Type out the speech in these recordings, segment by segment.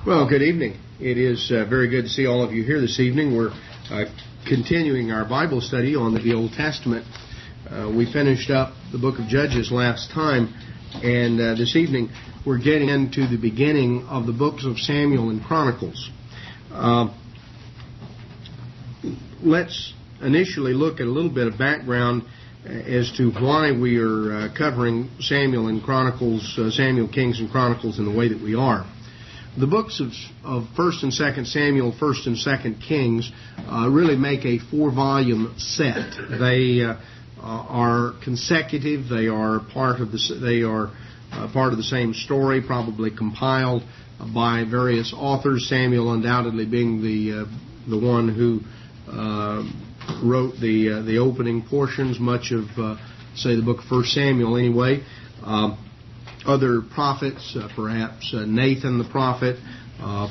Well, good evening. It is very good to see all of you here this evening. We're continuing our Bible study on the Old Testament. We finished up the book of Judges last time, and this evening we're getting into the beginning of the books of Samuel and Chronicles. Let's initially look at a little bit of background as to why we are covering Samuel and Chronicles, Samuel, Kings, and Chronicles in the way that we are. The books of 1st and 2nd Samuel, 1st and 2nd Kings really make a 4-volume set. They are consecutive. They are part of the same story, probably compiled by various authors. Samuel undoubtedly being the one who wrote the opening portions, much of say the book of 1st Samuel anyway. Other prophets, perhaps Nathan the prophet,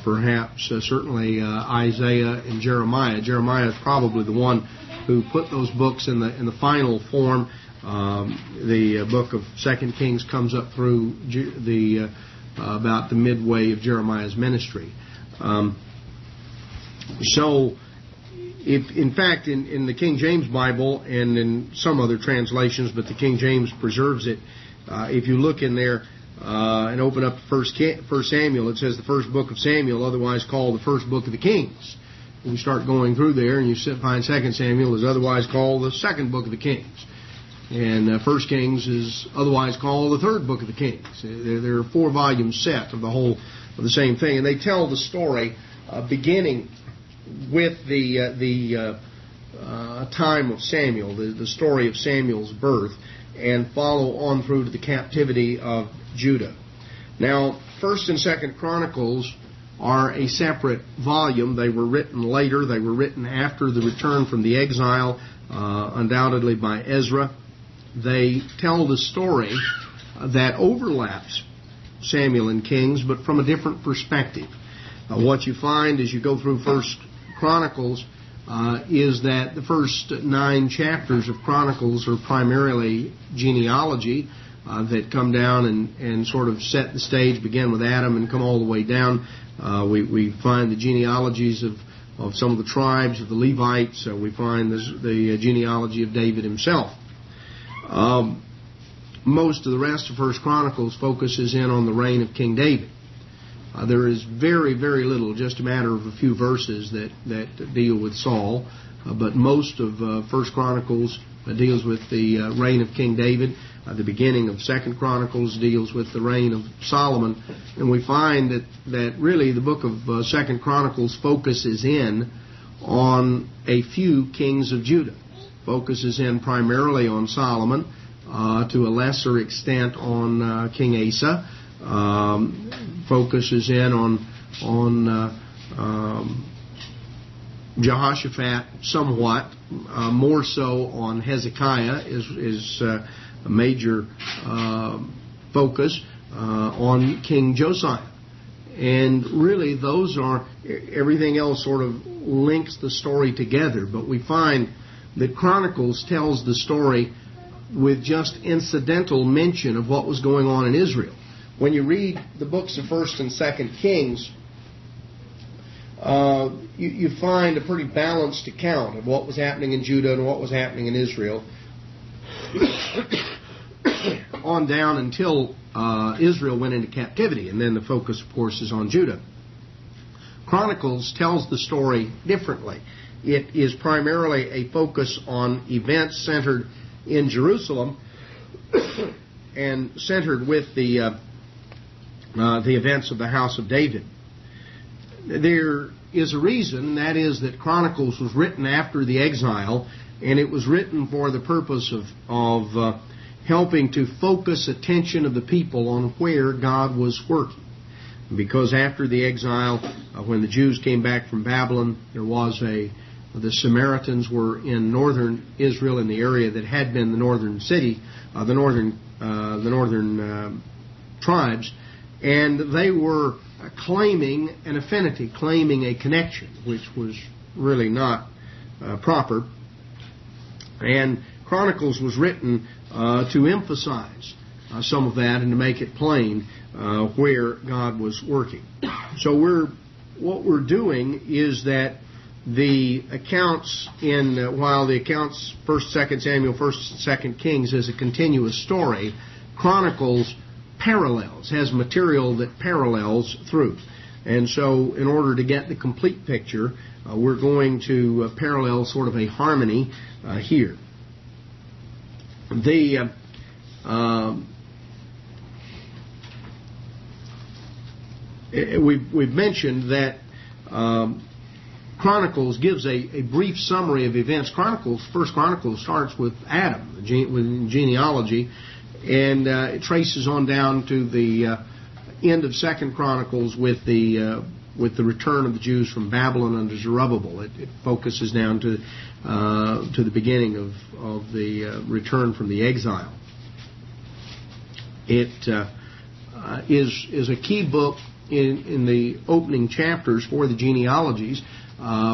perhaps certainly Isaiah and Jeremiah. Jeremiah is probably the one who put those books in the final form. The book of 2nd Kings comes up through about the midway of Jeremiah's ministry. So, in fact, in the King James Bible and in some other translations, but the King James preserves it. If you look in there and open up 1 Samuel, it says the first book of Samuel, otherwise called the first book of the Kings. And you start going through there and you find 2 Samuel is otherwise called the second book of the Kings. And 1 Kings is otherwise called the third book of the Kings. They're a 4-volume set of the same thing. And they tell the story beginning with the time of Samuel, the story of Samuel's birth, and follow on through to the captivity of Judah. Now, 1st and 2nd Chronicles are a separate volume. They were written later. They were written after the return from the exile, undoubtedly by Ezra. They tell the story that overlaps Samuel and Kings, but from a different perspective. What you find as you go through 1st Chronicles is that the first 9 chapters of Chronicles are primarily genealogy that come down and sort of set the stage, begin with Adam and come all the way down. We find the genealogies of some of the tribes of the Levites. We find the genealogy of David himself. Most of the rest of 1st Chronicles focuses in on the reign of King David. There is very, very little, just a matter of a few verses that deal with Saul. But most of 1st Chronicles deals with the reign of King David. The beginning of 2nd Chronicles deals with the reign of Solomon. And we find that really the book of 2nd Chronicles focuses in on a few kings of Judah. Focuses in primarily on Solomon, to a lesser extent on King Asa. Focuses in on Jehoshaphat somewhat, more so on Hezekiah is a major focus, on King Josiah. And really those are, everything else sort of links the story together, but we find that Chronicles tells the story with just incidental mention of what was going on in Israel. When you read the books of 1st and 2nd Kings, you find a pretty balanced account of what was happening in Judah and what was happening in Israel on down until Israel went into captivity, and then the focus, of course, is on Judah. Chronicles tells the story differently. It is primarily a focus on events centered in Jerusalem and centered with the events of the house of David. There is a reason, that is that Chronicles was written after the exile, and it was written for the purpose of helping to focus attention of the people on where God was working. Because after the exile, when the Jews came back from Babylon, the Samaritans were in northern Israel, in the area that had been the northern city, the northern tribes, and they were claiming an affinity, claiming a connection, which was really not proper. And Chronicles was written to emphasize some of that and to make it plain where God was working. So what we're doing is that the accounts while the accounts 1st, 2nd Samuel, 1st, 2nd Kings is a continuous story, Chronicles has material that parallels through. And so in order to get the complete picture, we're going to parallel sort of a harmony here. We've mentioned that Chronicles gives a brief summary of events. First Chronicles starts with Adam, with genealogy, and it traces on down to the end of Second Chronicles with the return of the Jews from Babylon under Zerubbabel. It focuses down to the beginning of the return from the exile. It is a key book in the opening chapters for the genealogies,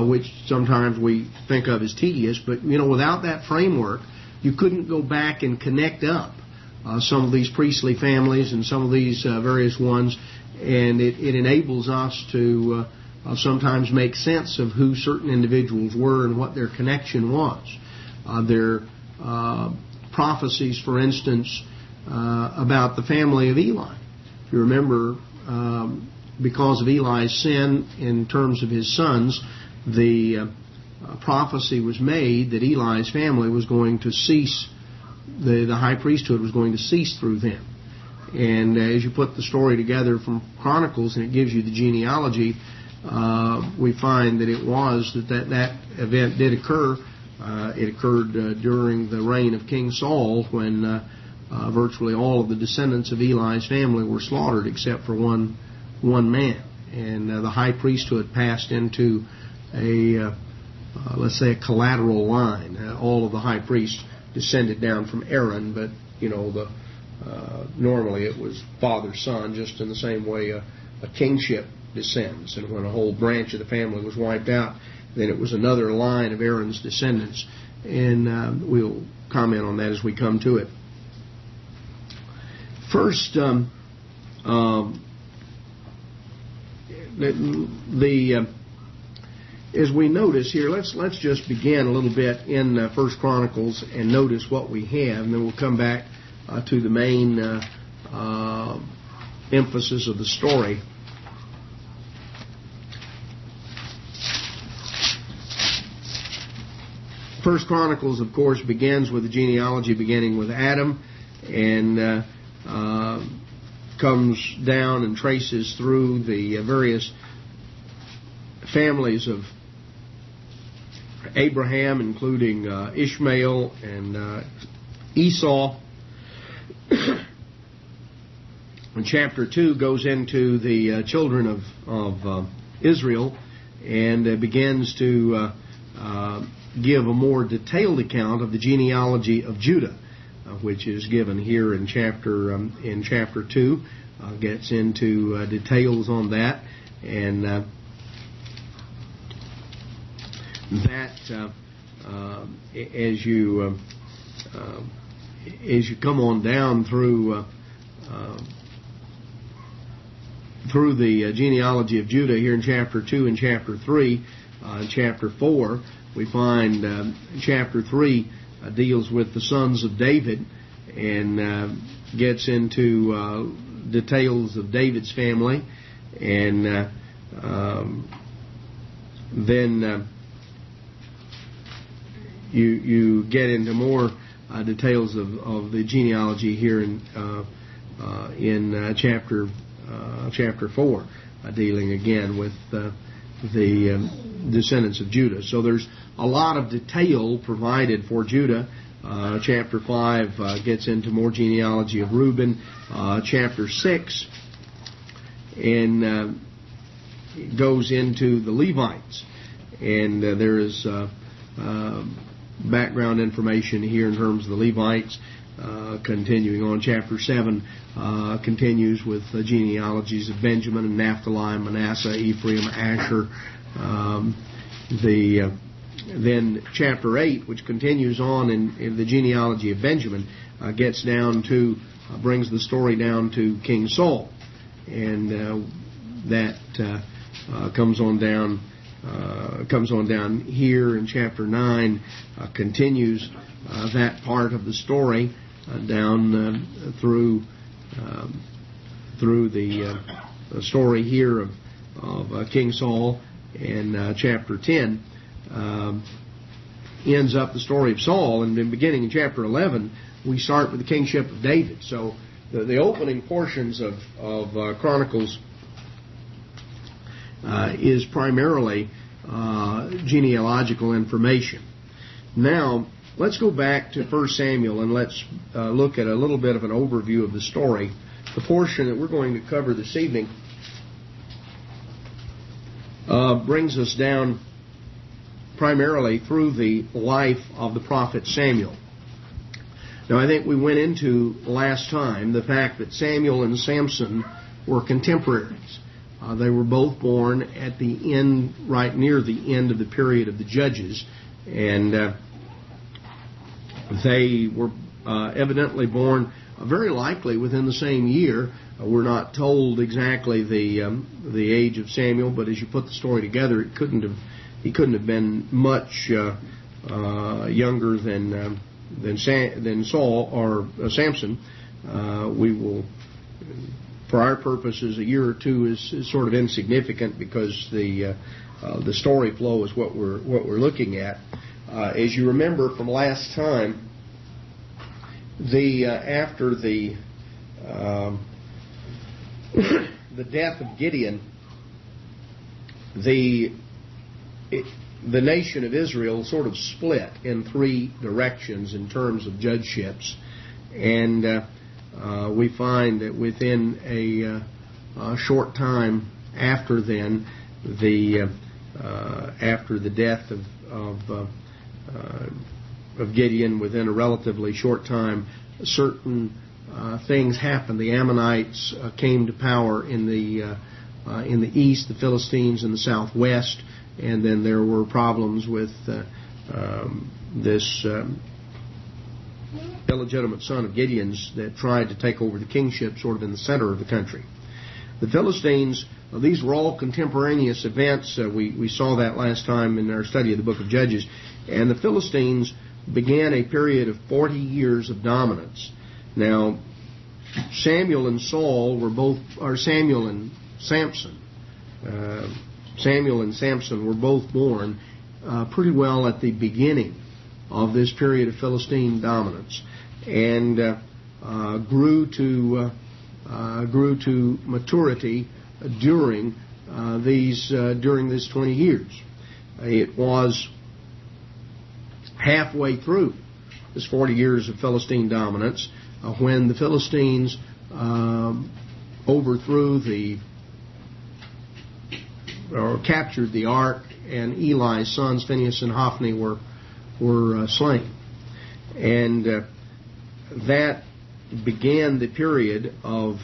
which sometimes we think of as tedious, but without that framework, you couldn't go back and connect up some of these priestly families and some of these various ones, and it enables us to sometimes make sense of who certain individuals were and what their connection was. Their prophecies, for instance, about the family of Eli. If you remember, because of Eli's sin in terms of his sons, the prophecy was made that Eli's family was going to cease, the high priesthood was going to cease through them. And as you put the story together from Chronicles and it gives you the genealogy, we find that it was that event did occur. It occurred during the reign of King Saul, when virtually all of the descendants of Eli's family were slaughtered except for one man. And the high priesthood passed into let's say a collateral line. All of the high priests descended down from Aaron, but normally it was father-son, just in the same way a kingship descends. And when a whole branch of the family was wiped out, then it was another line of Aaron's descendants. And we'll comment on that as we come to it. First, as we notice here, let's just begin a little bit in First Chronicles and notice what we have, and then we'll come back to the main emphasis of the story. First Chronicles, of course, begins with the genealogy beginning with Adam, and comes down and traces through the various families of Abraham, including Ishmael and Esau. And chapter 2 goes into the children of Israel and begins to give a more detailed account of the genealogy of Judah, which is given here in chapter 2. Gets into details on that, and that as you come on down through the genealogy of Judah here in chapter 2 and chapter 3, chapter 4, we find chapter 3 deals with the sons of David and gets into details of David's family, and then you get into more details of the genealogy here in chapter 4, dealing again with the descendants of Judah. So there's a lot of detail provided for Judah. Chapter 5 gets into more genealogy of Reuben. Chapter 6 and goes into the Levites. And there is background information here in terms of the Levites. Continuing on, chapter 7 continues with the genealogies of Benjamin and Naphtali, Manasseh, Ephraim, Asher. Then chapter 8, which continues on in the genealogy of Benjamin, gets down to brings the story down to King Saul, and that comes on down here in chapter 9, continues that part of the story down through the story here of King Saul, and chapter 10 ends up the story of Saul, and then beginning in chapter 11 we start with the kingship of David. So the opening portions of Chronicles is primarily genealogical information. Now let's go back to 1 Samuel and let's look at a little bit of an overview of the story. The portion that we're going to cover this evening brings us down primarily through the life of the prophet Samuel. Now, I think we went into last time the fact that Samuel and Samson were contemporaries. They were both born at the end, right near the end of the period of the Judges, and they were evidently born very likely within the same year. We're not told exactly the age of Samuel, but as you put the story together, he couldn't have been much younger than Saul or Samson. We will, for our purposes, a year or two is sort of insignificant because the story flow is what we're looking at. As you remember from last time, after the death of Gideon, the nation of Israel sort of split in three directions in terms of judgeships, and we find that within a short time after then, after the death of Gideon, within a relatively short time, certain things happened. The Ammonites came to power in the east, the Philistines in the southwest, and then there were problems with this illegitimate son of Gideon's that tried to take over the kingship sort of in the center of the country. The Philistines, these were all contemporaneous events. We saw that last time in our study of the book of Judges. And the Philistines began a period of 40 years of dominance. Now, Samuel and Samson were both born pretty well at the beginning of this period of Philistine dominance, and grew to maturity during these 20 years. It was halfway through this 40 years of Philistine dominance when the Philistines captured the ark, and Eli's sons Phinehas and Hophni were slain, and that began the period of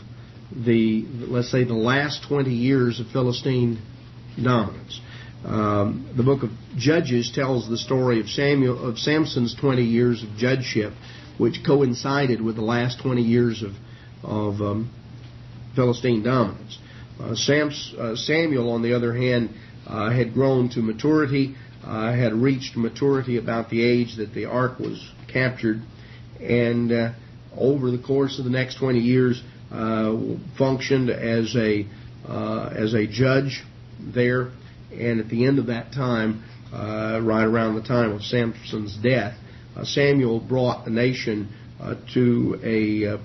the last 20 years of Philistine dominance. The book of Judges tells the story of Samson's 20 years of judgeship, which coincided with the last 20 years of Philistine dominance. Samuel, on the other hand, had grown to maturity, had reached maturity about the age that the ark was captured, and over the course of the next 20 years functioned as a judge there. And at the end of that time, right around the time of Samson's death, Samuel brought the nation to a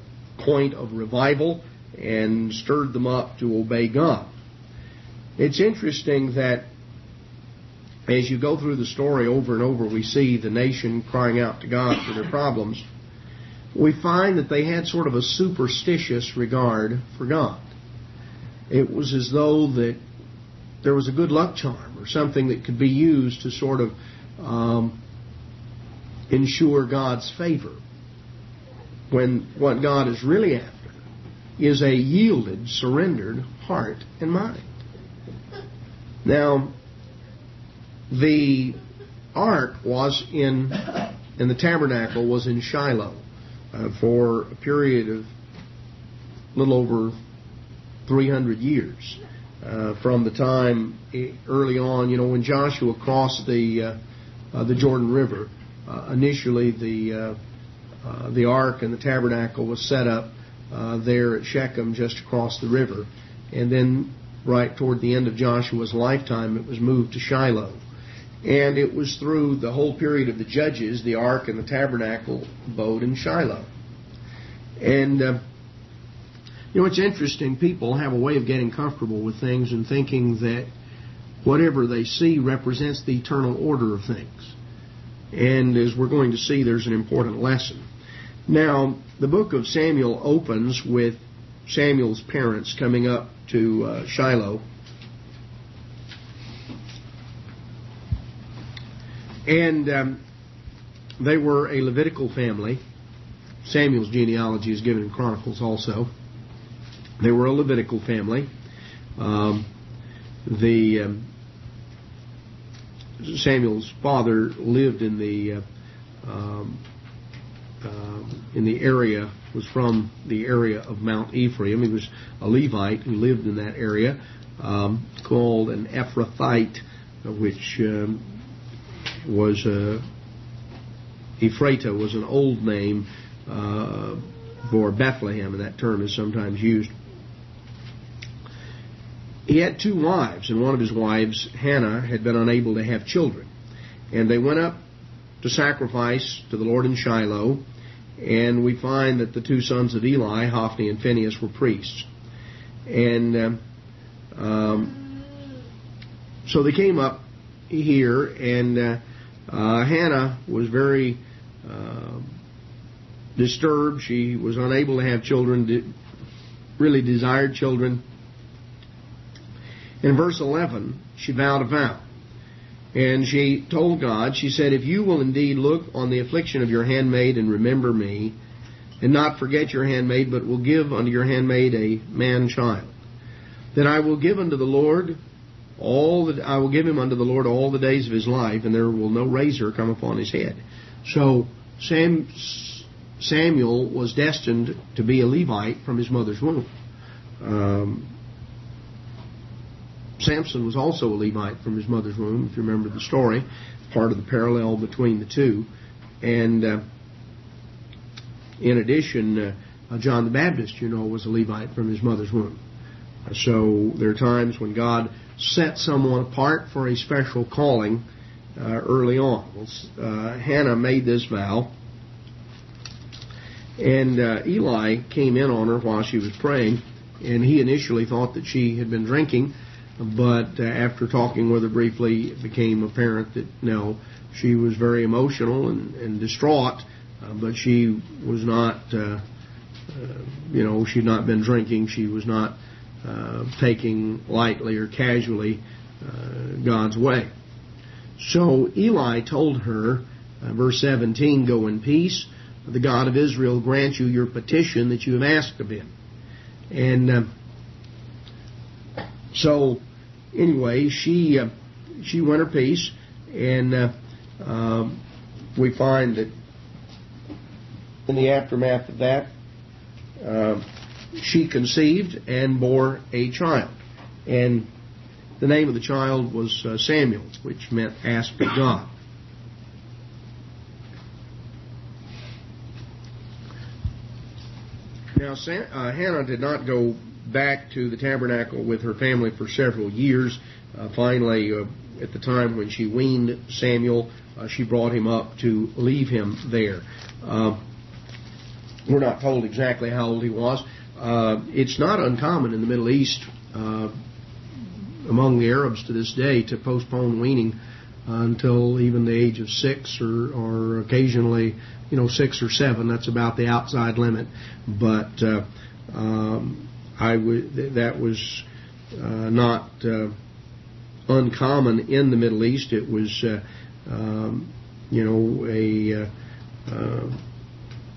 point of revival and stirred them up to obey God. It's interesting that as you go through the story over and over, we see the nation crying out to God for their problems. We find that they had sort of a superstitious regard for God. It was as though that there was a good luck charm or something that could be used to sort of ensure God's favor, when what God is really after is a yielded, surrendered heart and mind. Now, the ark was in the tabernacle was in Shiloh for a period of little over 300 years from the time early on, when Joshua crossed the Jordan River. Initially, the ark and the tabernacle was set up there at Shechem, just across the river, and then right toward the end of Joshua's lifetime, it was moved to Shiloh. And it was through the whole period of the Judges, the ark and the tabernacle abode in Shiloh. And it's interesting. People have a way of getting comfortable with things and thinking that whatever they see represents the eternal order of things. And as we're going to see, there's an important lesson. Now, the book of Samuel opens with Samuel's parents coming up to Shiloh. And they were a Levitical family. Samuel's genealogy is given in Chronicles also. They were a Levitical family. Samuel's father lived in the area, was from the area of Mount Ephraim. He was a Levite who lived in that area, called an Ephrathite, which was Ephrata was an old name for Bethlehem, and that term is sometimes used. He had 2 wives, and one of his wives, Hannah, had been unable to have children. And they went up to sacrifice to the Lord in Shiloh, and we find that the 2 sons of Eli, Hophni and Phinehas, were priests. And so they came up here, and Hannah was very disturbed. She was unable to have children, really desired children. In verse 11, she vowed a vow. And she told God, she said, "If you will indeed look on the affliction of your handmaid and remember me, and not forget your handmaid, but will give unto your handmaid a man-child, then I will give unto the Lord I will give him unto the Lord all the days of his life, and there will no razor come upon his head." So Samuel was destined to be a Levite from his mother's womb. Samson was also a Levite from his mother's womb, if you remember the story, part of the parallel between the two. And in addition, John the Baptist, was a Levite from his mother's womb. So there are times when God set someone apart for a special calling early on. Hannah made this vow, and Eli came in on her while she was praying, and he initially thought that she had been drinking, but after talking with her briefly, it became apparent that no, she was very emotional and distraught, but she was not, she had not been drinking. She was not taking lightly or casually God's way. So Eli told her, verse 17, "Go in peace. The God of Israel grant you your petition that you have asked of him." And so anyway, she went her peace, and we find that in the aftermath of that, she conceived and bore a child. And the name of the child was Samuel, which meant asked of God. Now, Hannah did not go back to the tabernacle with her family for several years. Finally, at the time when she weaned Samuel, she brought him up to leave him there. We're not told exactly how old he was. It's not uncommon in the Middle East, among the Arabs to this day, to postpone weaning until even the age of 6 or occasionally, 6 or 7. That's about the outside limit. But that was not uncommon in the Middle East. It was, a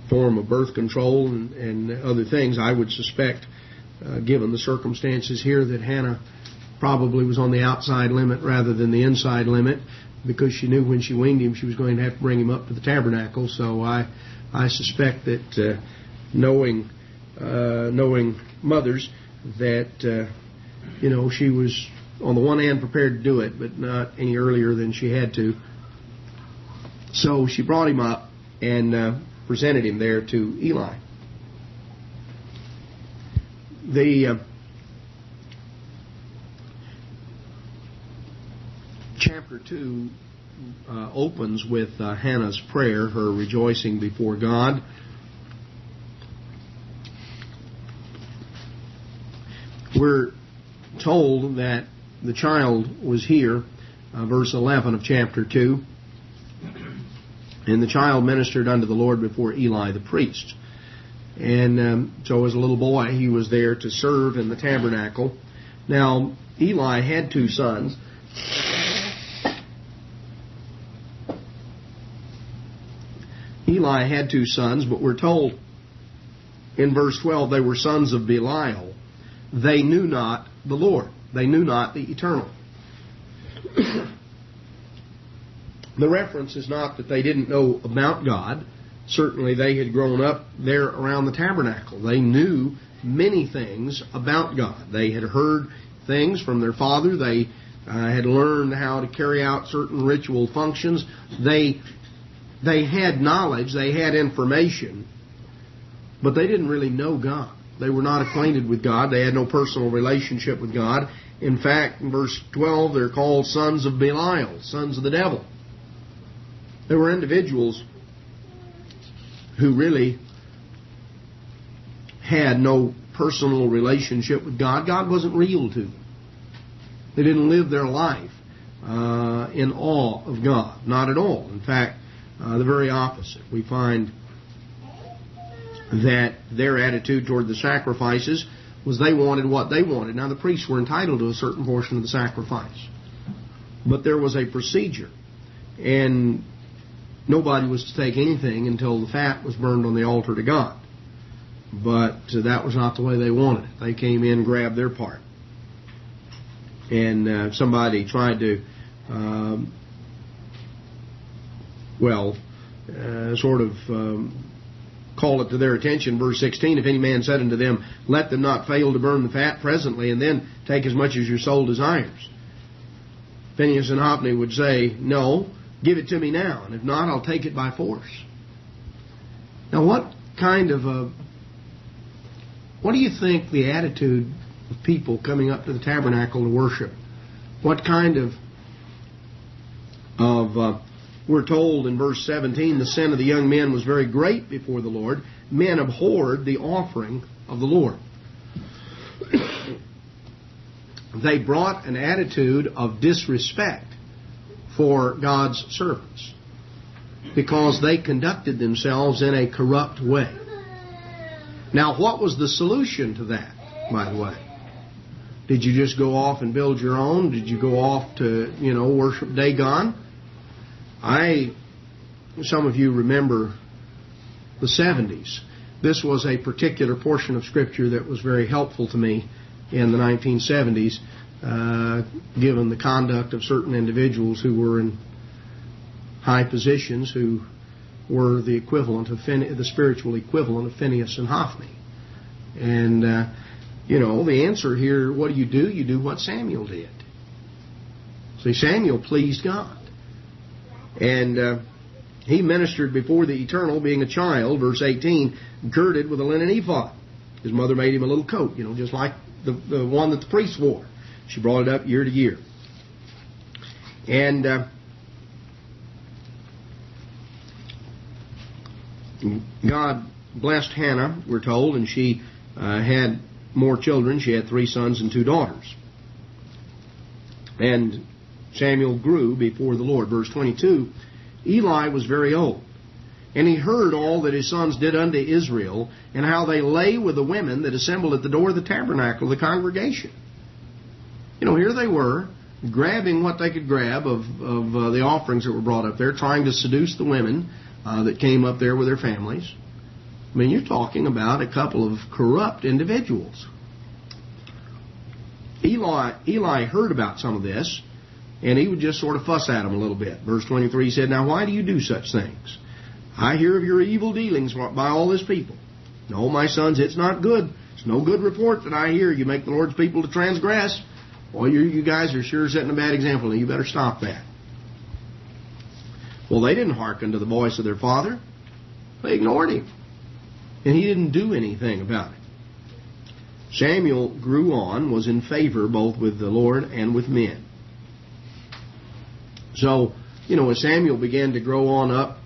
form of birth control and other things. I would suspect, given the circumstances here, that Hannah probably was on the outside limit rather than the inside limit, because she knew when she weaned him she was going to have to bring him up to the tabernacle. So I suspect that knowing knowing mothers, that, she was, on the one hand, prepared to do it, but not any earlier than she had to. So she brought him up and presented him there to Eli. The chapter 2 opens with Hannah's prayer, her rejoicing before God. We're told that the child was here, verse 11 of chapter 2, and the child ministered unto the Lord before Eli the priest. And so as a little boy, he was there to serve in the tabernacle. Now, Eli had 2 sons. Eli had 2 sons, but we're told in verse 12 they were sons of Belial. They knew not the Lord. They knew not the Eternal. The reference is not that they didn't know about God. Certainly they had grown up there around the tabernacle. They knew many things about God. They had heard things from their father. They had learned how to carry out certain ritual functions. They had knowledge. They had information. But they didn't really know God. They were not acquainted with God. They had no personal relationship with God. In fact, in verse 12, they're called sons of Belial, sons of the devil. They were individuals who really had no personal relationship with God. God wasn't real to them. They didn't live their life in awe of God. Not at all. In fact, the very opposite. We find that their attitude toward the sacrifices was they wanted what they wanted. Now, the priests were entitled to a certain portion of the sacrifice. But there was a procedure. And nobody was to take anything until the fat was burned on the altar to God. But that was not the way they wanted it. They came in and grabbed their part. And somebody tried to, call it to their attention. Verse 16, if any man said unto them, let them not fail to burn the fat presently, and then take as much as your soul desires. Phinehas and Hophni would say, no, give it to me now, and if not, I'll take it by force. Now, what do you think the attitude of people coming up to the tabernacle to worship? What kind of we're told in verse 17, the sin of the young men was very great before the Lord. Men abhorred the offering of the Lord. They brought an attitude of disrespect for God's servants because they conducted themselves in a corrupt way. Now, what was the solution to that, by the way? Did you just go off and build your own? Did you go off to, worship Dagon? Some of you remember the 70s. This was a particular portion of Scripture that was very helpful to me in the 1970s, given the conduct of certain individuals who were in high positions, who were the equivalent of the spiritual equivalent of Phinehas and Hophni. And the answer here: what do? You do what Samuel did. See, Samuel pleased God. And he ministered before the Eternal, being a child, verse 18, girded with a linen ephod. His mother made him a little coat, just like the one that the priests wore. She brought it up year to year. And God blessed Hannah, we're told, and she had more children. She had 3 sons and 2 daughters. And Samuel grew before the Lord. Verse 22, Eli was very old, and he heard all that his sons did unto Israel, and how they lay with the women that assembled at the door of the tabernacle of the congregation. Here they were, grabbing what they could grab of the offerings that were brought up there, trying to seduce the women that came up there with their families. I mean, you're talking about a couple of corrupt individuals. Eli heard about some of this, and he would just sort of fuss at them a little bit. Verse 23, he said, now why do you do such things? I hear of your evil dealings by all this people. No, my sons, it's not good. It's no good report that I hear. You make the Lord's people to transgress. Well, you guys are sure setting a bad example, and you better stop that. Well, they didn't hearken to the voice of their father. They ignored him. And he didn't do anything about it. Samuel grew on, was in favor both with the Lord and with men. So, as Samuel began to grow on up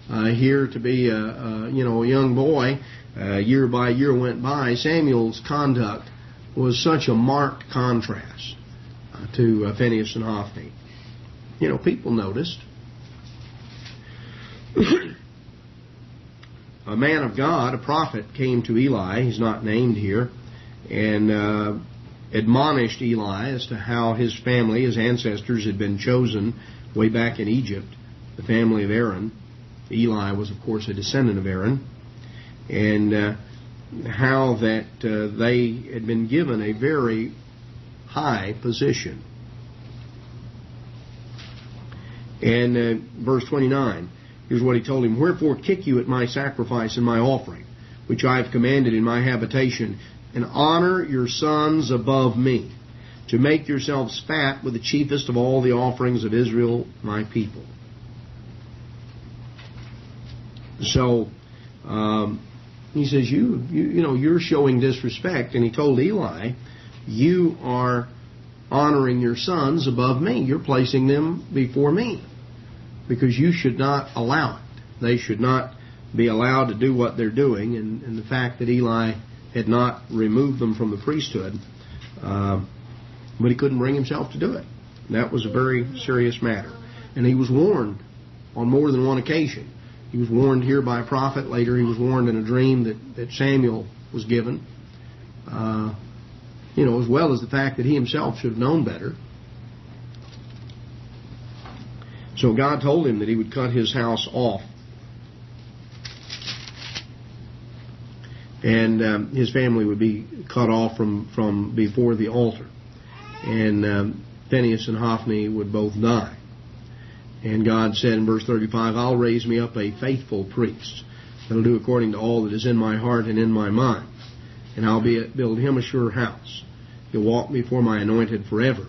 here to be a young boy, year by year went by, Samuel's conduct was such a marked contrast to Phinehas and Hophni. People noticed. A man of God, a prophet, came to Eli, he's not named here, and admonished Eli as to how his family, his ancestors, had been chosen way back in Egypt, the family of Aaron. Eli was, of course, a descendant of Aaron, and how that they had been given a very high position. And verse 29, here's what he told him. Wherefore kick you at my sacrifice and my offering, which I have commanded in my habitation, and honor your sons above me, to make yourselves fat with the chiefest of all the offerings of Israel, my people. So, he says, you're showing disrespect. And he told Eli, you are honoring your sons above me. You're placing them before me. Because you should not allow it. They should not be allowed to do what they're doing. And the fact that Eli had not removed them from the priesthood, but he couldn't bring himself to do it. That was a very serious matter. And he was warned on more than one occasion. He was warned here by a prophet. Later he was warned in a dream that Samuel was given. As well as the fact that he himself should have known better. So God told him that he would cut his house off. And his family would be cut off from before the altar. And Phinehas and Hophni would both die. And God said in verse 35, I'll raise me up a faithful priest that'll do according to all that is in my heart and in my mind. And I'll build him a sure house. He'll walk before my anointed forever.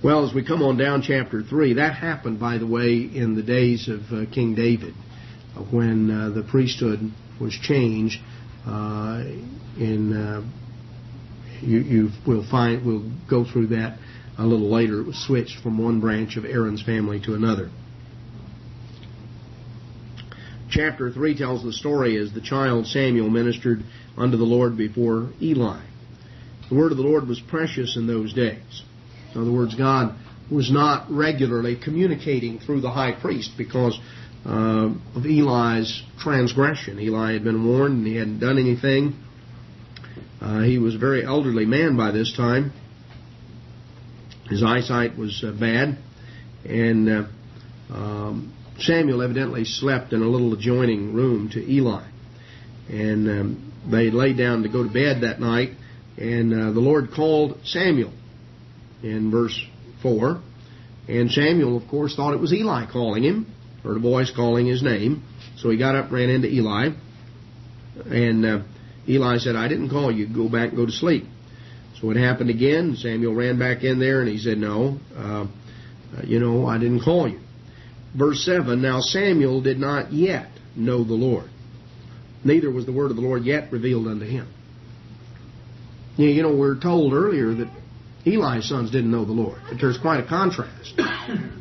Well, as we come on down chapter 3, that happened, by the way, in the days of King David, when the priesthood was changed. We'll go through that a little later. It was switched from one branch of Aaron's family to another. Chapter 3 tells the story as the child Samuel ministered unto the Lord before Eli. The word of the Lord was precious in those days. In other words, God was not regularly communicating through the high priest because of Eli's transgression. Eli had been warned and he hadn't done anything. He was a very elderly man by this time. His eyesight was bad. And Samuel evidently slept in a little adjoining room to Eli. And they laid down to go to bed that night. And the Lord called Samuel in verse 4. And Samuel, of course, thought it was Eli calling him, heard a voice calling his name. So he got up, ran into Eli. And Eli said, I didn't call you. Go back and go to sleep. So it happened again. Samuel ran back in there and he said, no, I didn't call you. Verse 7, now Samuel did not yet know the Lord. Neither was the word of the Lord yet revealed unto him. We're told earlier that Eli's sons didn't know the Lord. But there's quite a contrast.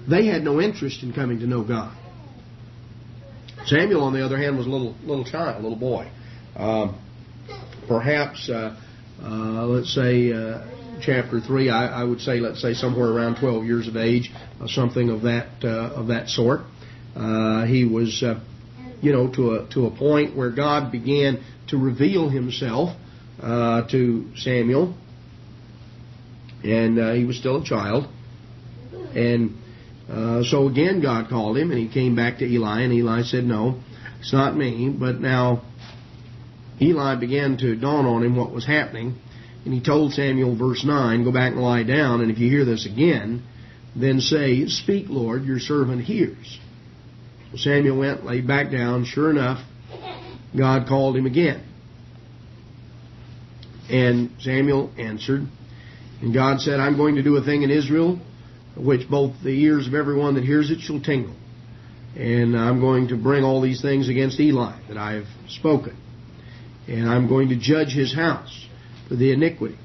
They had no interest in coming to know God. Samuel, on the other hand, was a little child, a little boy. Perhaps, let's say, chapter 3, I would say, let's say somewhere around 12 years of age, something of that sort. He was, to a point where God began to reveal Himself to Samuel, and he was still a child. And so again, God called him, and he came back to Eli, and Eli said, no, it's not me. But now Eli began to dawn on him what was happening, and he told Samuel, verse 9, go back and lie down, and if you hear this again, then say, speak, Lord, your servant hears. So Samuel went, laid back down. Sure enough, God called him again. And Samuel answered, and God said, I'm going to do a thing in Israel, which both the ears of everyone that hears it shall tingle. And I'm going to bring all these things against Eli that I have spoken. And I'm going to judge his house for the iniquity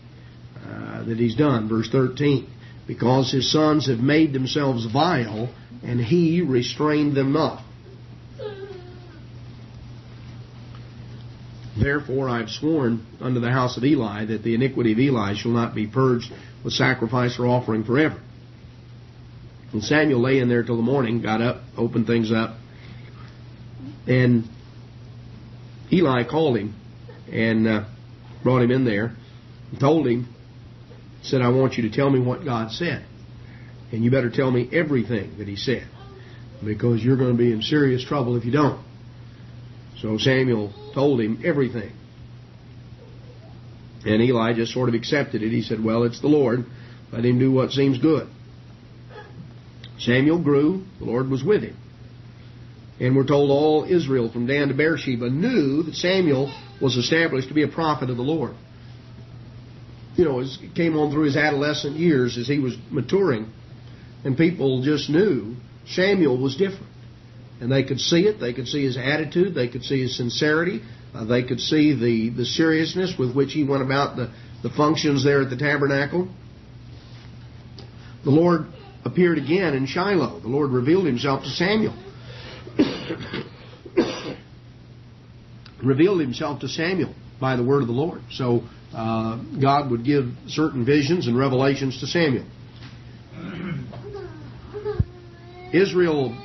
that he's done. Verse 13. Because his sons have made themselves vile, and he restrained them not. Therefore I have sworn unto the house of Eli that the iniquity of Eli shall not be purged with sacrifice or offering forever. And Samuel lay in there till the morning, got up, opened things up, and Eli called him and brought him in there and told him, said, I want you to tell me what God said. And you better tell me everything that he said, because you're going to be in serious trouble if you don't. So Samuel told him everything. And Eli just sort of accepted it. He said, well, it's the Lord. Let him do what seems good. Samuel grew. The Lord was with him. And we're told all Israel from Dan to Beersheba knew that Samuel was established to be a prophet of the Lord. You know, it came on through his adolescent years as he was maturing. And people just knew Samuel was different. And they could see it. They could see his attitude. They could see his sincerity. They could see the seriousness with which he went about the functions there at the tabernacle. The Lord appeared again in Shiloh. The Lord revealed himself to Samuel. Revealed himself to Samuel by the word of the Lord. So God would give certain visions and revelations to Samuel. Israel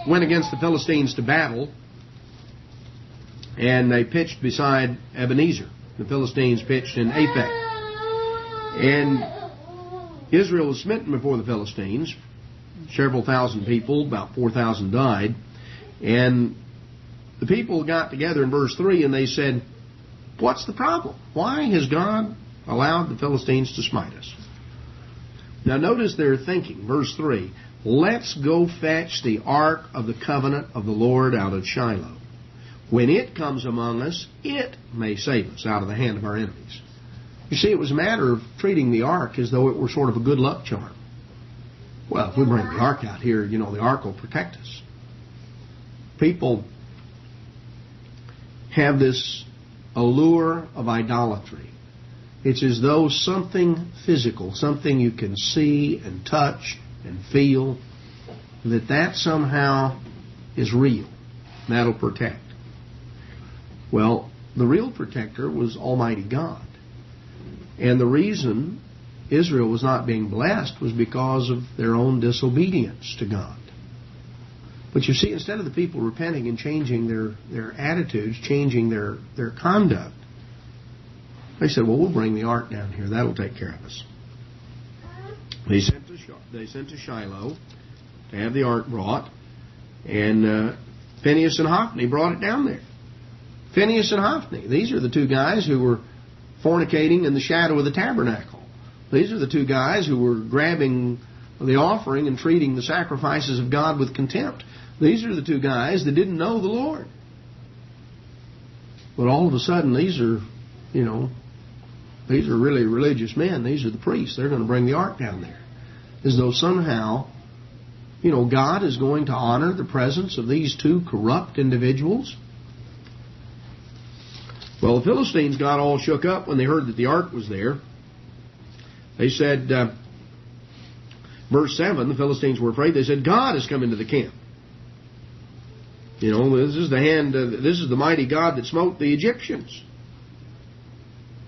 went against the Philistines to battle, and they pitched beside Ebenezer. The Philistines pitched in Aphek. And Israel was smitten before the Philistines. Several thousand people, about 4,000 died. And the people got together in verse 3 and they said, what's the problem? Why has God allowed the Philistines to smite us? Now notice their thinking. Verse 3. Let's go fetch the ark of the covenant of the Lord out of Shiloh. When it comes among us, it may save us out of the hand of our enemies. You see, it was a matter of treating the ark as though it were sort of a good luck charm. Well, if we bring the ark out here, you know, the ark will protect us. People have this allure of idolatry. It's as though something physical, something you can see and touch and feel, that somehow is real. That'll protect. Well, the real protector was Almighty God. And the reason Israel was not being blessed was because of their own disobedience to God. But you see, instead of the people repenting and changing their attitudes, changing their conduct, they said, well, we'll bring the ark down here. That'll take care of us. They sent to Shiloh to have the ark brought, and Phinehas and Hophni brought it down there. Phinehas and Hophni, these are the two guys who were fornicating in the shadow of the tabernacle. These are the two guys who were grabbing the offering and treating the sacrifices of God with contempt. These are the two guys that didn't know the Lord. But all of a sudden, these are really religious men. These are the priests. They're going to bring the ark down there. As though somehow, God is going to honor the presence of these two corrupt individuals. Well, the Philistines got all shook up when they heard that the ark was there. They said, verse 7, the Philistines were afraid. They said, God has come into the camp. This is the mighty God that smote the Egyptians.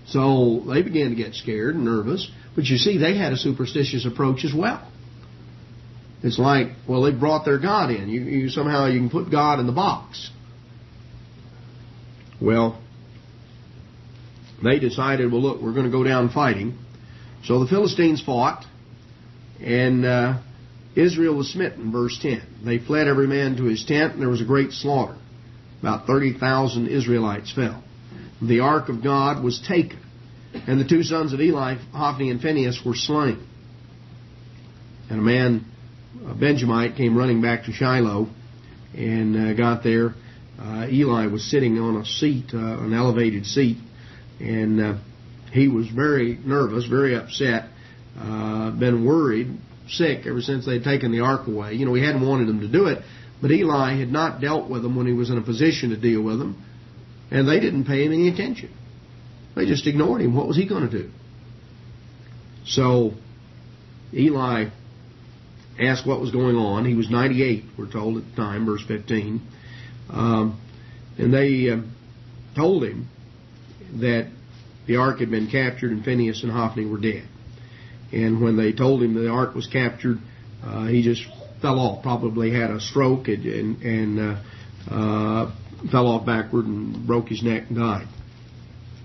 So they began to get scared and nervous. But you see, they had a superstitious approach as well. It's like, well, they brought their God in. You somehow you can put God in the box. Well, they decided, well, look, we're going to go down fighting. So the Philistines fought, and Israel was smitten, verse 10. They fled every man to his tent, and there was a great slaughter. About 30,000 Israelites fell. The ark of God was taken, and the two sons of Eli, Hophni and Phinehas, were slain. And a man, a Benjamite, came running back to Shiloh and got there. Eli was sitting on a seat, an elevated seat, and he was very nervous, very upset, been worried, sick ever since they'd taken the ark away. He hadn't wanted them to do it, but Eli had not dealt with them when he was in a position to deal with them, and they didn't pay him any attention. They just ignored him. What was he going to do? So Eli asked what was going on. He was 98, we're told at the time, verse 15. And they told him that the ark had been captured and Phinehas and Hophni were dead. And when they told him the ark was captured, he just fell off, probably had a stroke and fell off backward and broke his neck and died.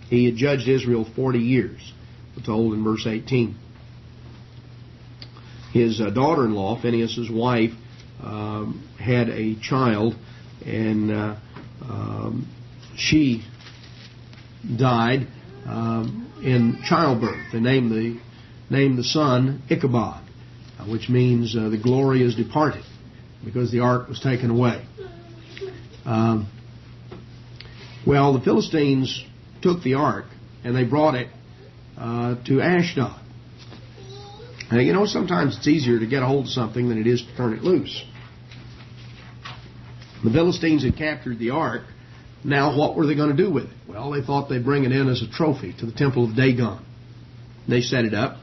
He had judged Israel 40 years, we're told in verse 18. His daughter-in-law, Phinehas' wife, had a child, and she died in childbirth. They named the son Ichabod, which means the glory is departed, because the ark was taken away. Well, the Philistines took the ark and they brought it to Ashdod. Now, sometimes it's easier to get a hold of something than it is to turn it loose. The Philistines had captured the ark. Now, what were they going to do with it? Well, they thought they'd bring it in as a trophy to the temple of Dagon. They set it up.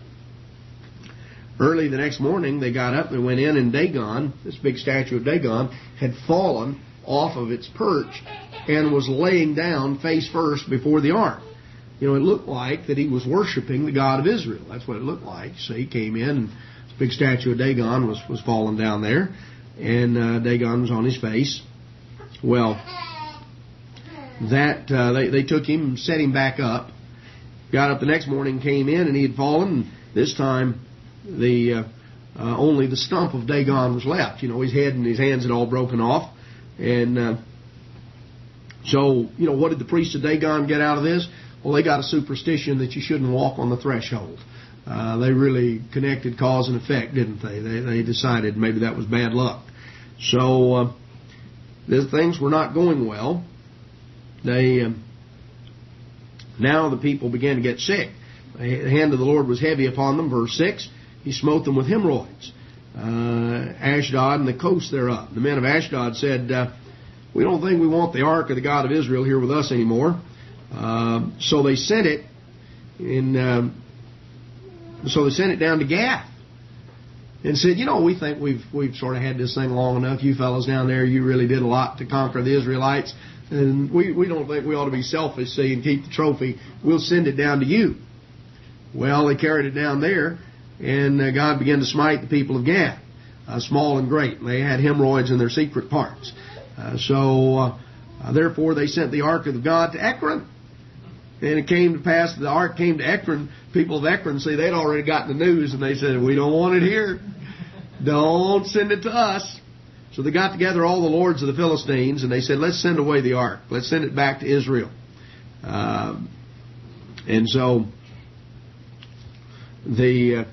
Early the next morning, they got up, they went in, and Dagon, this big statue of Dagon, had fallen off of its perch and was laying down face first before the ark. It looked like that he was worshiping the God of Israel. That's what it looked like. So he came in, and this big statue of Dagon was falling down there, and Dagon was on his face. Well, that they took him and set him back up. Got up the next morning, came in, and he had fallen. And this time, only the stump of Dagon was left. His head and his hands had all broken off. And so, what did the priests of Dagon get out of this? Well, they got a superstition that you shouldn't walk on the threshold. They really connected cause and effect, didn't they? They decided maybe that was bad luck. So things were not going well. Now the people began to get sick. The hand of the Lord was heavy upon them. Verse 6, He smote them with hemorrhoids. Ashdod and the coast thereof. The men of Ashdod said, we don't think we want the ark of the God of Israel here with us anymore. So they sent it down to Gath and said, we think we've sort of had this thing long enough. You fellows down there, you really did a lot to conquer the Israelites, and we don't think we ought to be selfish, see, and keep the trophy. We'll send it down to you. Well, they carried it down there, and God began to smite the people of Gath, small and great. And they had hemorrhoids in their secret parts. Therefore they sent the ark of God to Ekron. And it came to pass that the ark came to Ekron. People of Ekron, see, they'd already gotten the news, and they said, we don't want it here. Don't send it to us. So they got together all the lords of the Philistines, and they said, let's send away the ark. Let's send it back to Israel. And so, verse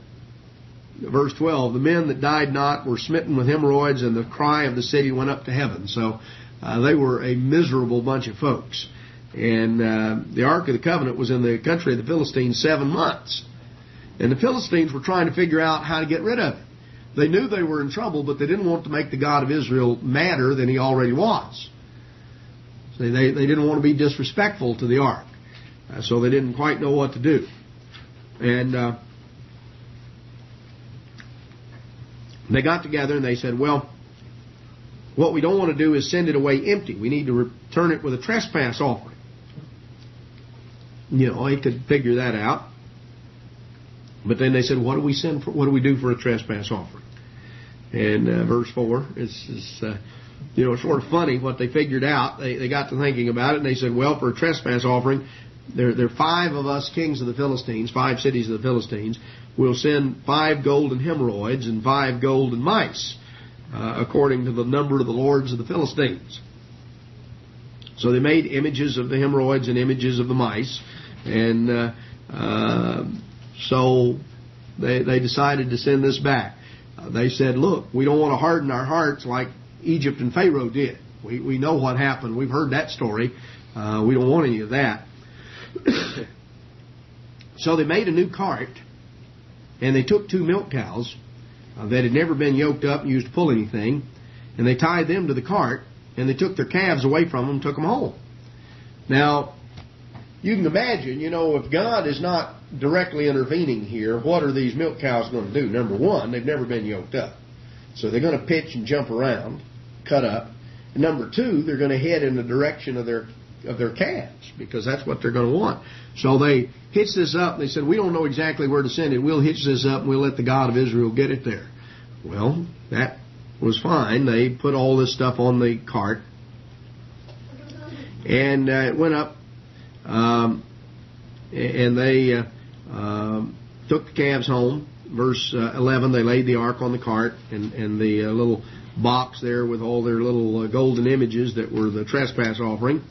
12, the men that died not were smitten with hemorrhoids, and the cry of the city went up to heaven. So they were a miserable bunch of folks. And the Ark of the Covenant was in the country of the Philistines 7 months. And the Philistines were trying to figure out how to get rid of it. They knew they were in trouble, but they didn't want to make the God of Israel madder than He already was. So they didn't want to be disrespectful to the Ark. So they didn't quite know what to do. And they got together and they said, well, what we don't want to do is send it away empty. We need to return it with a trespass offering. They could figure that out. But then they said, what do we do for a trespass offering? And verse 4, it's sort of funny what they figured out. They got to thinking about it, and they said, well, for a trespass offering, there are 5 of us kings of the Philistines, 5 cities of the Philistines. We'll send 5 golden hemorrhoids and 5 golden mice, according to the number of the lords of the Philistines. So they made images of the hemorrhoids and images of the mice, and so they decided to send this back. They said, look, we don't want to harden our hearts like Egypt and Pharaoh did. We know what happened. We've heard that story. We don't want any of that. So they made a new cart, and they took 2 milk cows that had never been yoked up and used to pull anything, and they tied them to the cart, and they took their calves away from them and took them home. Now, you can imagine, if God is not directly intervening here, what are these milk cows going to do? Number one, they've never been yoked up. So they're going to pitch and jump around, cut up. And number two, they're going to head in the direction of their calves, because that's what they're going to want. So they hitched this up, and they said, we don't know exactly where to send it. We'll hitch this up, and we'll let the God of Israel get it there. Well, that was fine. They put all this stuff on the cart, and it went up, and they took the calves home. Verse 11, they laid the ark on the cart, and the little box there with all their little golden images that were the trespass offering.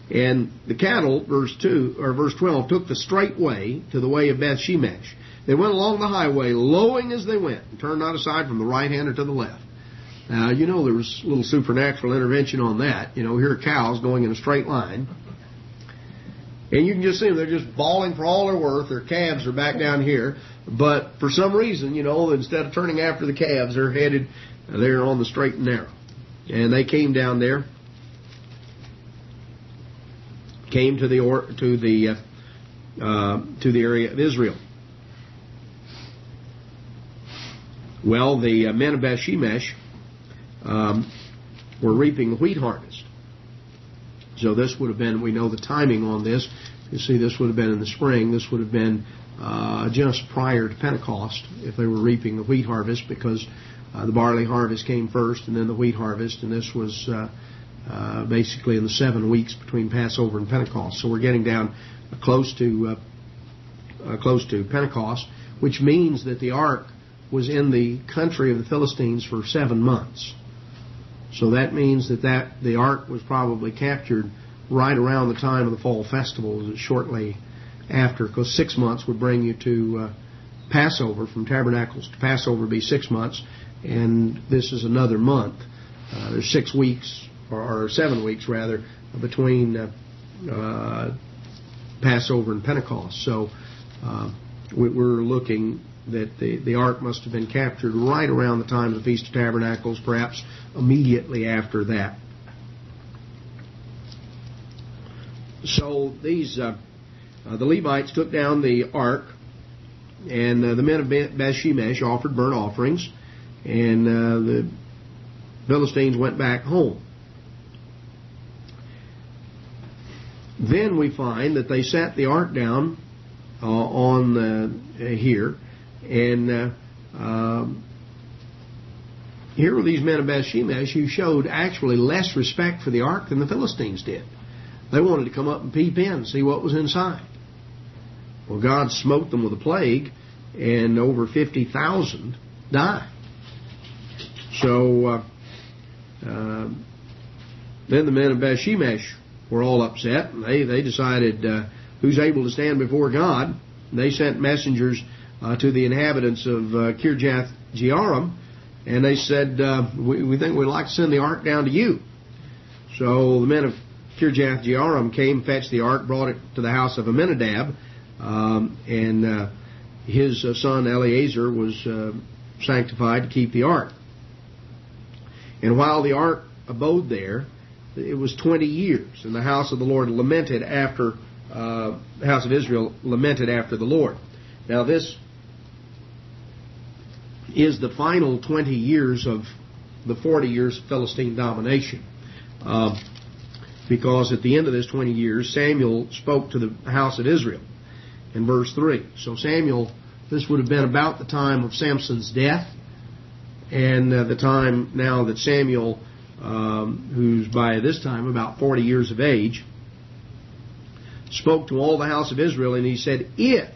And the cattle, verse 12, took the straight way to the way of Beth-shemesh. They went along the highway, lowing as they went, and turned not aside from the right hand or to the left. Now, there was a little supernatural intervention on that. Here are cows going in a straight line. And you can just see them. They're just bawling for all they're worth. Their calves are back down here. But for some reason, instead of turning after the calves, they're on the straight and narrow. And they came down there, came to the area of Israel. Well, the men of Beth-shemesh were reaping the wheat harvest. So this would have been, we know the timing on this. You see, this would have been in the spring. This would have been just prior to Pentecost if they were reaping the wheat harvest, because the barley harvest came first and then the wheat harvest, and this was basically in the 7 weeks between Passover and Pentecost. So we're getting down close to Pentecost, which means that the ark was in the country of the Philistines for 7 months. So that means that the ark was probably captured right around the time of the fall festival, shortly after, because 6 months would bring you to Passover. From Tabernacles to Passover would be 6 months, and this is another month. There's 6 weeks, or 7 weeks rather, between Passover and Pentecost. So we're looking that the ark must have been captured right around the time of the Feast of Tabernacles, perhaps immediately after that. So these the Levites took down the ark, and the men of Beth-shemesh offered burnt offerings, and the Philistines went back home. Then we find that they sat the ark down on here, and here were these men of Beth-shemesh who showed actually less respect for the ark than the Philistines did. They wanted to come up and peep in and see what was inside. Well, God smote them with a plague, and over 50,000 died. So then the men of Beth-shemesh were all upset, and they decided who's able to stand before God. They sent messengers to the inhabitants of Kirjath-jearim, and they said, we think we'd like to send the ark down to you. So the men of Kirjath-jearim came, fetched the ark, brought it to the house of Amminadab, and his son Eleazar was sanctified to keep the ark. And while the ark abode there, it was 20 years, and the house of the Lord lamented after the house of Israel lamented after the Lord. Now this is the final 20 years of the 40 years of Philistine domination. Because at the end of this 20 years, Samuel spoke to the house of Israel in verse 3. So Samuel, this would have been about the time of Samson's death, and the time now that Samuel, who's by this time about 40 years of age, spoke to all the house of Israel, and he said, if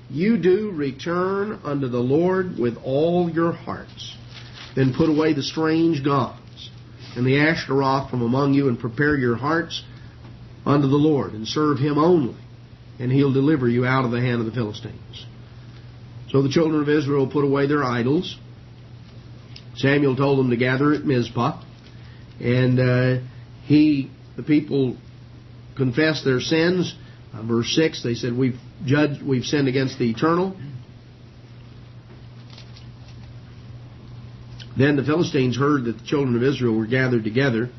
you do return unto the Lord with all your hearts, then put away the strange gods and the Ashtaroth from among you, and prepare your hearts unto the Lord, and serve Him only, and He'll deliver you out of the hand of the Philistines. So the children of Israel put away their idols. Samuel told them to gather at Mizpah, And the people confessed their sins. Verse 6, they said, we've sinned against the Eternal. Then the Philistines heard that the children of Israel were gathered together,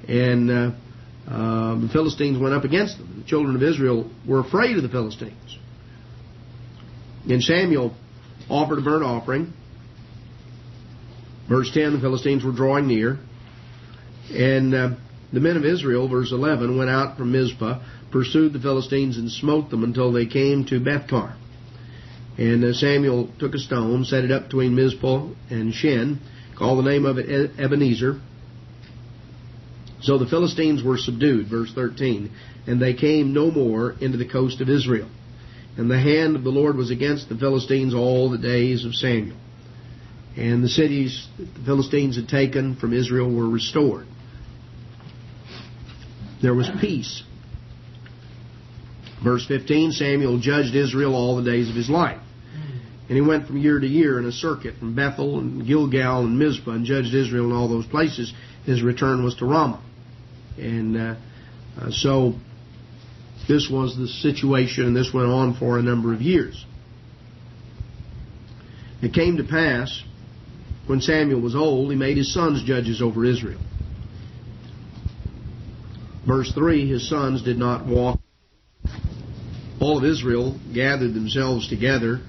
and the Philistines went up against them. The children of Israel were afraid of the Philistines. And Samuel offered a burnt offering. Verse 10, the Philistines were drawing near. And the men of Israel, verse 11, went out from Mizpah, pursued the Philistines, and smote them until they came to Bethkar. And Samuel took a stone, set it up between Mizpah and Shin, called the name of it Ebenezer. So the Philistines were subdued, verse 13, and they came no more into the coast of Israel. And the hand of the Lord was against the Philistines all the days of Samuel. And the cities that the Philistines had taken from Israel were restored. There was peace. Verse 15, Samuel judged Israel all the days of his life. And he went from year to year in a circuit from Bethel and Gilgal and Mizpah and judged Israel in all those places. His return was to Ramah. And so this was the situation, and this went on for a number of years. It came to pass, when Samuel was old, he made his sons judges over Israel. Verse 3, his sons did not walk. All of Israel gathered themselves together,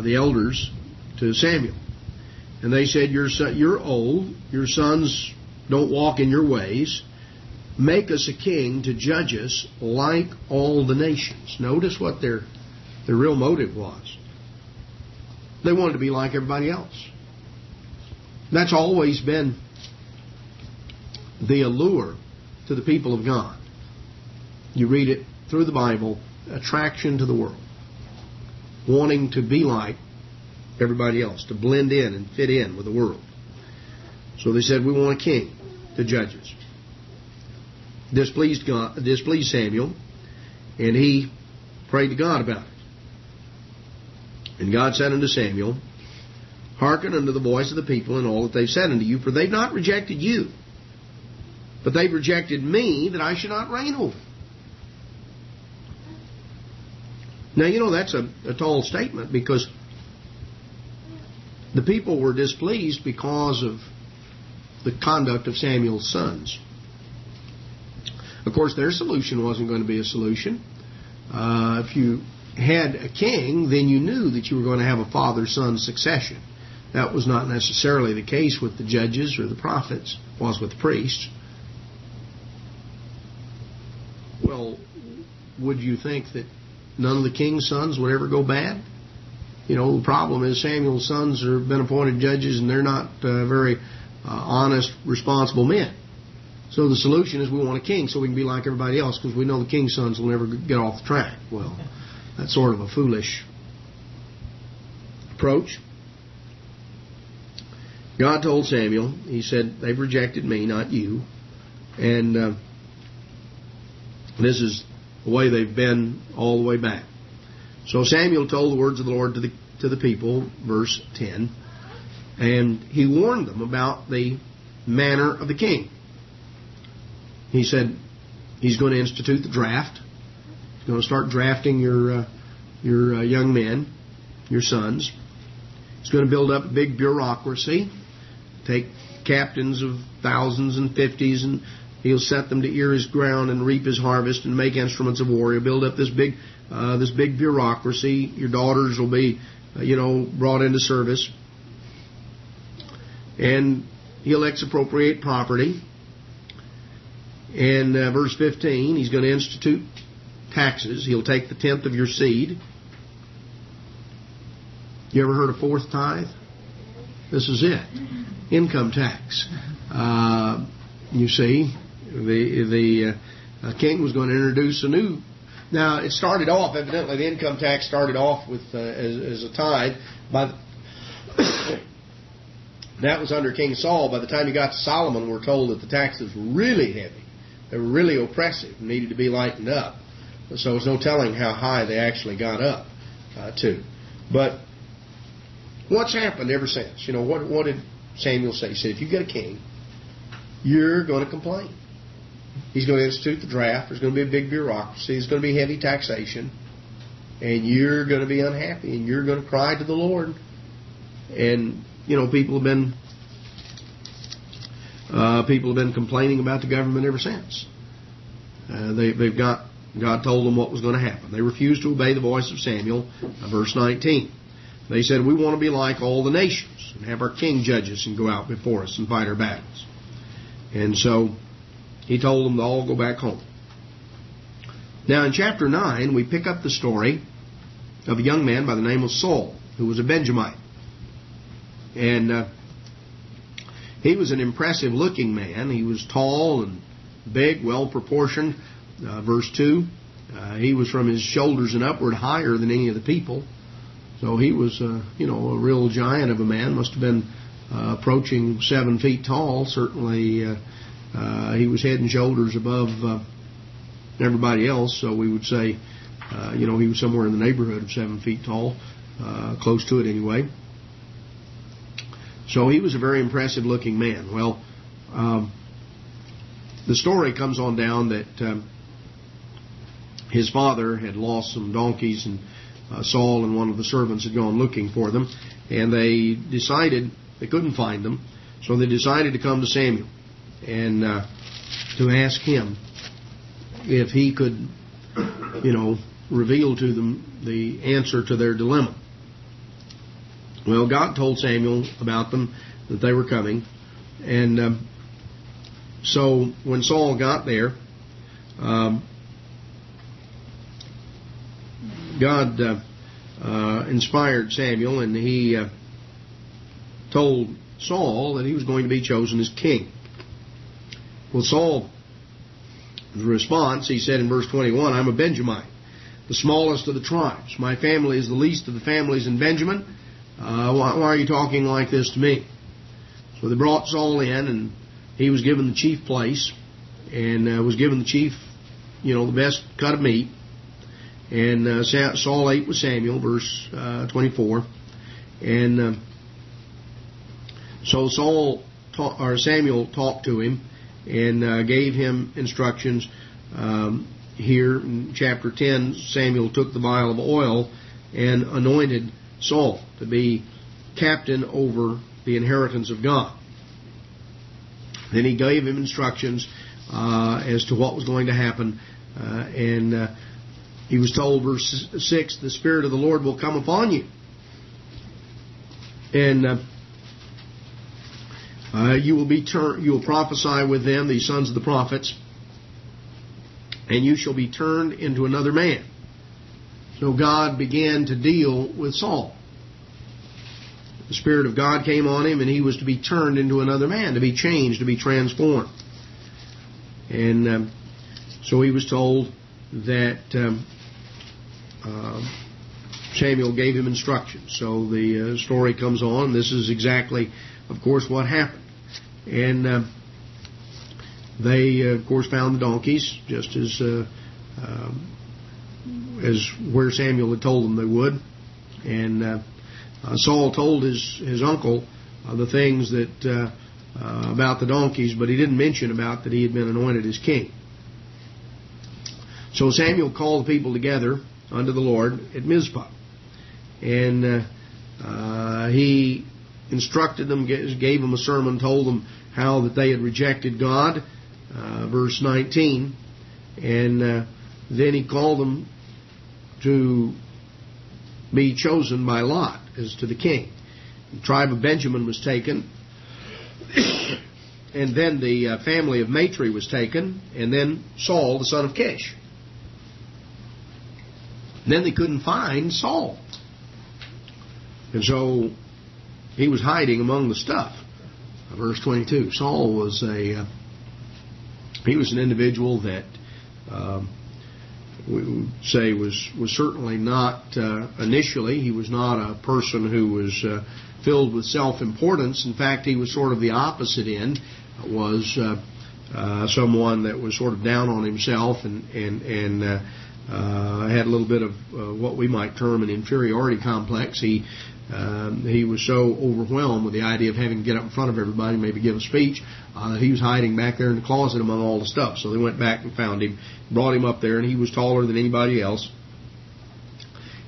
the elders, to Samuel. And they said, you're old, your sons don't walk in your ways. Make us a king to judge us like all the nations. Notice what their real motive was. They wanted to be like everybody else. That's always been the allure to the people of God. You read it through the Bible, attraction to the world. Wanting to be like everybody else, to blend in and fit in with the world. So they said, we want a king to judge us. Displeased Samuel, and he prayed to God about it. And God said unto Samuel, hearken unto the voice of the people and all that they've said unto you, for they've not rejected you, but they've rejected me, that I should not reign over them. Now, that's a tall statement, because the people were displeased because of the conduct of Samuel's sons. Of course, their solution wasn't going to be a solution. If you had a king, then you knew that you were going to have a father-son succession. That was not necessarily the case with the judges or the prophets. It was with the priests. Well, would you think that none of the king's sons would ever go bad? The problem is Samuel's sons have been appointed judges, and they're not very honest, responsible men. So the solution is we want a king so we can be like everybody else, because we know the king's sons will never get off the track. Well, that's sort of a foolish approach. God told Samuel, he said, they've rejected me, not you. And this is the way they've been all the way back. So Samuel told the words of the Lord to the people, verse 10, and he warned them about the manner of the king. He said he's going to institute the draft. He's going to start drafting your young men, your sons. He's going to build up a big bureaucracy, take captains of thousands and fifties, and he'll set them to ear his ground and reap his harvest and make instruments of war. He'll build up this big bureaucracy. Your daughters will be, brought into service. And he'll expropriate property. And verse 15, he's going to institute taxes. He'll take the tenth of your seed. You ever heard of fourth tithe? This is it. Income tax. You see, the king was going to introduce a new. Now, it started off, evidently, the income tax started off with as a tithe. That was under King Saul. By the time you got to Solomon, we're told that the taxes were really heavy. They were really oppressive and needed to be lightened up. So there's no telling how high they actually got up to. But what's happened ever since? What did Samuel say? He said, if you get a king, you're going to complain. He's going to institute the draft. There's going to be a big bureaucracy. There's going to be heavy taxation. And you're going to be unhappy. And you're going to cry to the Lord. And, people have been complaining about the government ever since. God told them what was going to happen. They refused to obey the voice of Samuel. Verse 19. They said, we want to be like all the nations and have our king judge us and go out before us and fight our battles. And so he told them to all go back home. Now in chapter 9, we pick up the story of a young man by the name of Saul, who was a Benjamite. And he was an impressive looking man. He was tall and big, well proportioned. Verse 2, he was from his shoulders and upward higher than any of the people. So he was, a real giant of a man. Must have been approaching 7 feet tall. Certainly, he was head and shoulders above everybody else. So we would say, he was somewhere in the neighborhood of 7 feet tall, close to it anyway. So he was a very impressive looking man. Well, the story comes on down that his father had lost some donkeys, and Saul and one of the servants had gone looking for them, and they decided they couldn't find them, so they decided to come to Samuel and to ask him if he could, reveal to them the answer to their dilemma. Well, God told Samuel about them, that they were coming, and so when Saul got there, God inspired Samuel, and he told Saul that he was going to be chosen as king. Well, Saul's response, he said in verse 21, I'm a Benjamite, the smallest of the tribes. My family is the least of the families in Benjamin. Why are you talking like this to me? So they brought Saul in, and he was given the chief place, and was given the chief, the best cut of meat. And Saul ate with Samuel, verse 24. And so Samuel talked to him and gave him instructions. Here in chapter 10, Samuel took the vial of oil and anointed Saul to be captain over the inheritance of God. Then he gave him instructions as to what was going to happen, and he was told, verse 6, the Spirit of the Lord will come upon you, and you will prophesy with them, the sons of the prophets, and you shall be turned into another man. So God began to deal with Saul. The Spirit of God came on him, and he was to be turned into another man, to be changed, to be transformed. And so he was told that Samuel gave him instructions. So the story comes on. This is exactly, of course, what happened. And they, of course, found the donkeys, just as where Samuel had told them they would. And Saul told his uncle the things that about the donkeys, but he didn't mention about that he had been anointed as king. So Samuel called the people together unto the Lord at Mizpah, and he instructed them, gave them a sermon, told them how that they had rejected God, verse 19, and then he called them to be chosen by lot as to the king. The tribe of Benjamin was taken, and then the family of Matri was taken, and then Saul, the son of Kish. Then they couldn't find Saul, and so he was hiding among the stuff. Verse 22. Saul was an individual that we would say was certainly not initially. He was not a person who was filled with self-importance. In fact, he was sort of the opposite end. Was someone that was sort of down on himself and had a little bit of what we might term an inferiority complex. He was so overwhelmed with the idea of having to get up in front of everybody and maybe give a speech that he was hiding back there in the closet among all the stuff. So they went back and found him, brought him up there, and he was taller than anybody else.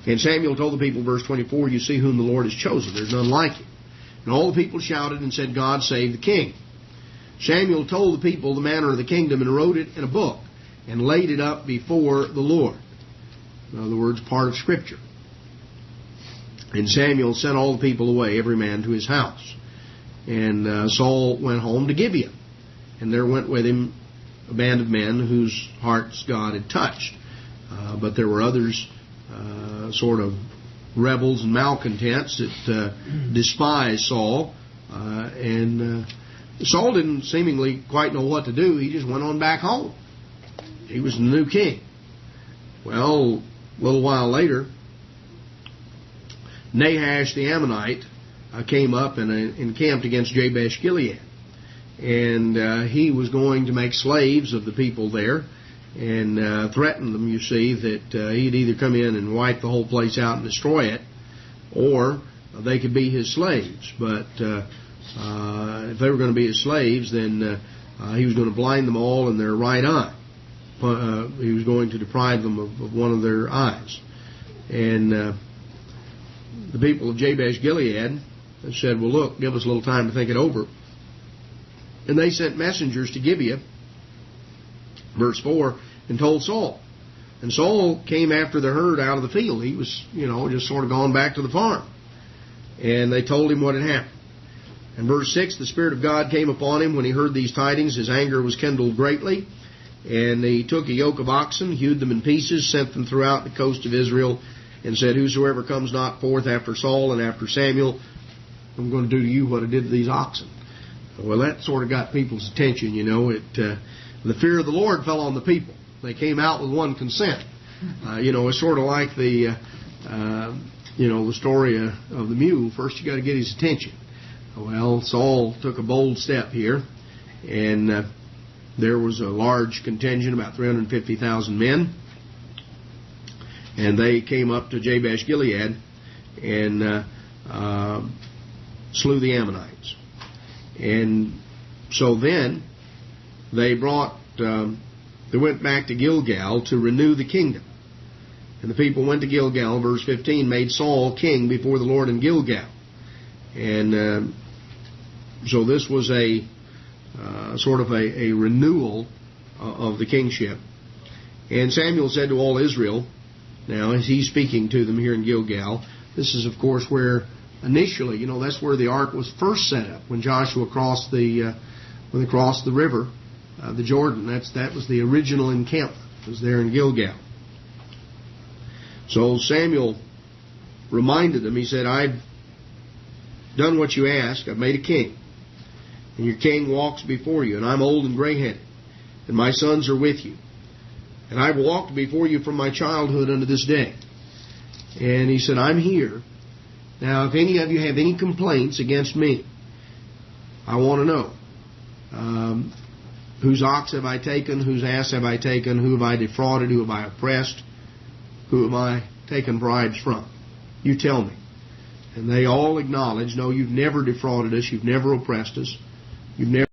And Samuel told the people, verse 24, "You see whom the Lord has chosen. There's none like him." And all the people shouted and said, "God save the king." Samuel told the people the manner of the kingdom and wrote it in a book and laid it up before the Lord. In other words, part of Scripture. And Samuel sent all the people away, every man to his house. And Saul went home to Gibeah. And there went with him a band of men whose hearts God had touched. But there were others, sort of rebels and malcontents that despised Saul. And Saul didn't seemingly quite know what to do. He just went on back home. He was the new king. Well, a little while later, Nahash the Ammonite came up and encamped against Jabesh Gilead. And he was going to make slaves of the people there and threatened them, you see, that he'd either come in and wipe the whole place out and destroy it, or they could be his slaves. But if they were going to be his slaves, then he was going to blind them all in their right eye. He was going to deprive them of one of their eyes. And the people of Jabesh Gilead said, "Well, look, give us a little time to think it over." And they sent messengers to Gibeah, verse 4, and told Saul. And Saul came after the herd out of the field. He was, just sort of gone back to the farm. And they told him what had happened. And verse 6, the Spirit of God came upon him when he heard these tidings. His anger was kindled greatly. And he took a yoke of oxen, hewed them in pieces, sent them throughout the coast of Israel, and said, "Whosoever comes not forth after Saul and after Samuel, I'm going to do to you what I did to these oxen." Well, that sort of got people's attention, The fear of the Lord fell on the people. They came out with one consent. It's sort of like the story of the mule. First you got to get his attention. Well, Saul took a bold step here, and there was a large contingent, about 350,000 men, and they came up to Jabesh Gilead and slew the Ammonites. And so then they went back to Gilgal to renew the kingdom. And the people went to Gilgal, verse 15, made Saul king before the Lord in Gilgal. And so this was a sort of a renewal of the kingship. And Samuel said to all Israel, now as he's speaking to them here in Gilgal, this is of course where initially, that's where the ark was first set up when Joshua crossed when they crossed the river, the Jordan. That was the original encampment. It was there in Gilgal. So Samuel reminded them. He said, "I've done what you asked. I've made a king, and your king walks before you. And I'm old and gray-headed, and my sons are with you. And I've walked before you from my childhood unto this day." And he said, "I'm here. Now, if any of you have any complaints against me, I want to know. Whose ox have I taken? Whose ass have I taken? Who have I defrauded? Who have I oppressed? Who have I taken bribes from? You tell me." And they all acknowledged, "No, you've never defrauded us. You've never oppressed us. You've never